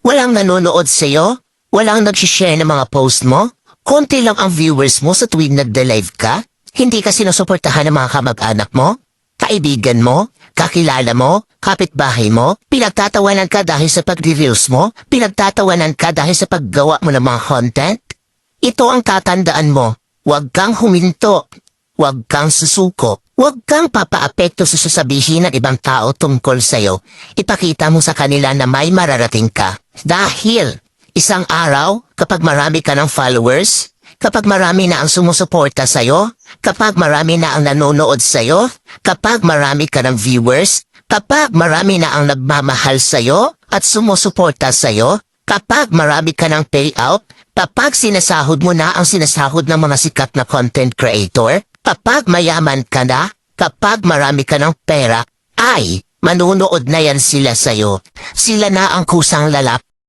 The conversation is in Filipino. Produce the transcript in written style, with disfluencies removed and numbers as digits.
Walang nanonood sa'yo? Walang nag-share ng mga post mo? Konti lang ang viewers mo sa tuwing nagda-live ka? Hindi ka sinusuportahan ng mga kamag-anak mo? Kaibigan mo? Kakilala mo? Kapitbahay mo? Pinagtatawanan ka dahil sa pagre-reels mo? Pinagtatawanan ka dahil sa paggawa mo ng mga content? Ito ang tatandaan mo. Huwag kang huminto. Huwag kang susuko. Huwag kang papaapekto sa sasabihin ng ibang tao tungkol sa'yo. Ipakita mo sa kanila na may mararating ka. Dahil isang araw, kapag marami ka ng followers, kapag marami na ang sumusuporta sa'yo, kapag marami na ang nanonood sa'yo, kapag marami ka ng viewers, kapag marami na ang nagmamahal sa'yo at sumusuporta sa'yo, kapag marami ka ng payout, kapag sinasahod mo na ang sinasahod ng mga sikat na content creator, kapag mayaman ka na, kapag marami ka ng pera, ay manunood na yan sila sa'yo. Sila na ang kusang lalap